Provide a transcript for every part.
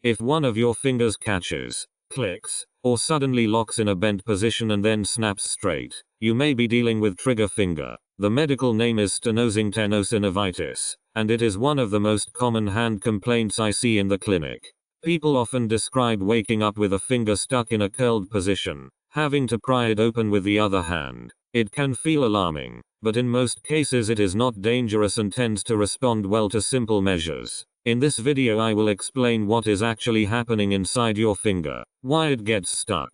If one of your fingers catches, clicks, or suddenly locks in a bent position and then snaps straight, you may be dealing with trigger finger. The medical name is stenosing tenosynovitis, and it is one of the most common hand complaints I see in the clinic. People often describe waking up with a finger stuck in a curled position, having to pry it open with the other hand. It can feel alarming, but in most cases it is not dangerous and tends to respond well to simple measures. In this video I will explain what is actually happening inside your finger, why it gets stuck.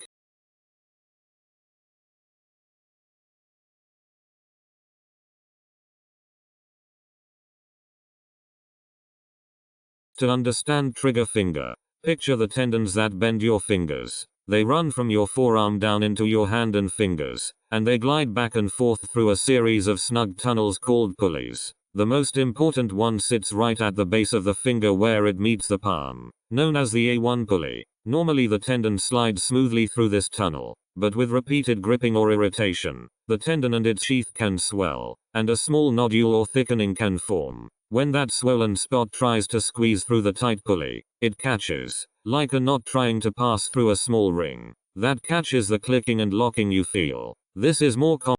To understand trigger finger, picture the tendons that bend your fingers. They run from your forearm down into your hand and fingers, and they glide back and forth through a series of snug tunnels called pulleys. The most important one sits right at the base of the finger where it meets the palm, known as the A1 pulley. Normally the tendon slides smoothly through this tunnel, but with repeated gripping or irritation, the tendon and its sheath can swell, and a small nodule or thickening can form. When that swollen spot tries to squeeze through the tight pulley, it catches, like a knot trying to pass through a small ring. That catches the clicking and locking you feel. This is more common.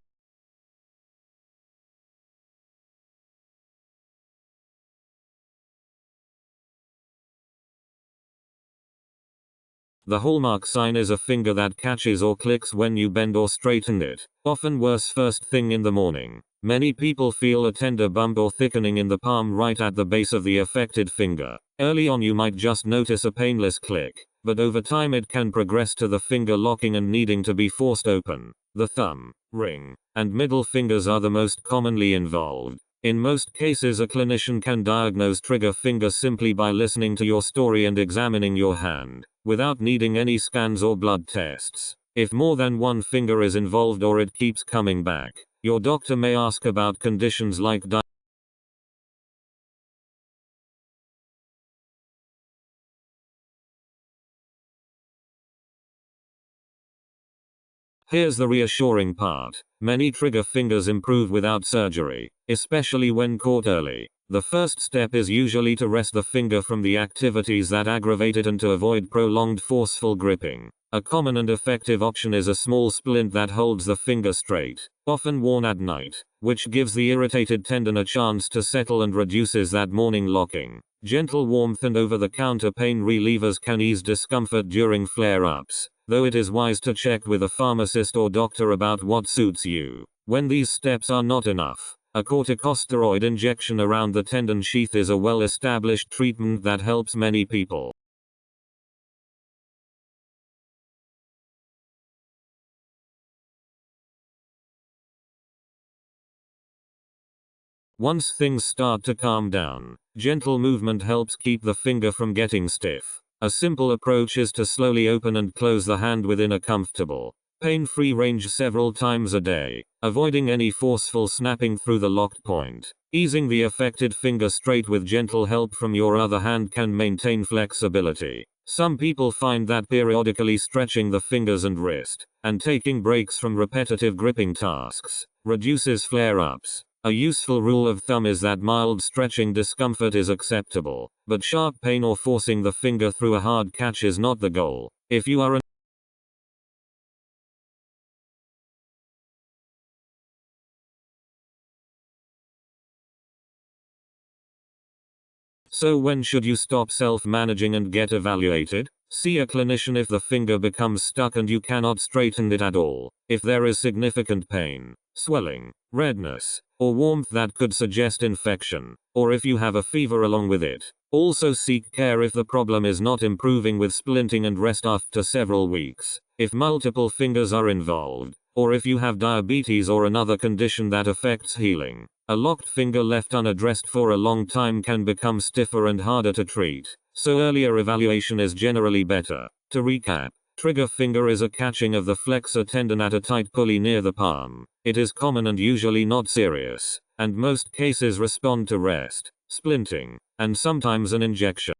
The hallmark sign is a finger that catches or clicks when you bend or straighten it, often worse first thing in the morning. Many people feel a tender bump or thickening in the palm right at the base of the affected finger. Early on you might just notice a painless click, but over time it can progress to the finger locking and needing to be forced open. The thumb, ring, and middle fingers are the most commonly involved. In most cases a clinician can diagnose trigger finger simply by listening to your story and examining your hand, without needing any scans or blood tests. If more than one finger is involved or it keeps coming back, your doctor may ask about conditions like Here's the reassuring part. Many trigger fingers improve without surgery, especially when caught early. The first step is usually to rest the finger from the activities that aggravate it and to avoid prolonged forceful gripping. A common and effective option is a small splint that holds the finger straight, often worn at night, which gives the irritated tendon a chance to settle and reduces that morning locking. Gentle warmth and over-the-counter pain relievers can ease discomfort during flare-ups, though it is wise to check with a pharmacist or doctor about what suits you. When these steps are not enough, a corticosteroid injection around the tendon sheath is a well-established treatment that helps many people. Once things start to calm down, gentle movement helps keep the finger from getting stiff. A simple approach is to slowly open and close the hand within a comfortable, pain-free range several times a day, avoiding any forceful snapping through the locked point. Easing the affected finger straight with gentle help from your other hand can maintain flexibility. Some people find that periodically stretching the fingers and wrist, and taking breaks from repetitive gripping tasks, reduces flare-ups. A useful rule of thumb is that mild stretching discomfort is acceptable, but sharp pain or forcing the finger through a hard catch is not the goal. If you are So when should you stop self-managing and get evaluated? See a clinician if the finger becomes stuck and you cannot straighten it at all. If there is significant pain, swelling, redness, or warmth that could suggest infection, or if you have a fever along with it. Also seek care if the problem is not improving with splinting and rest after several weeks. If multiple fingers are involved, or if you have diabetes or another condition that affects healing. A locked finger left unaddressed for a long time can become stiffer and harder to treat, so earlier evaluation is generally better. To recap, trigger finger is a catching of the flexor tendon at a tight pulley near the palm. It is common and usually not serious, and most cases respond to rest, splinting, and sometimes an injection.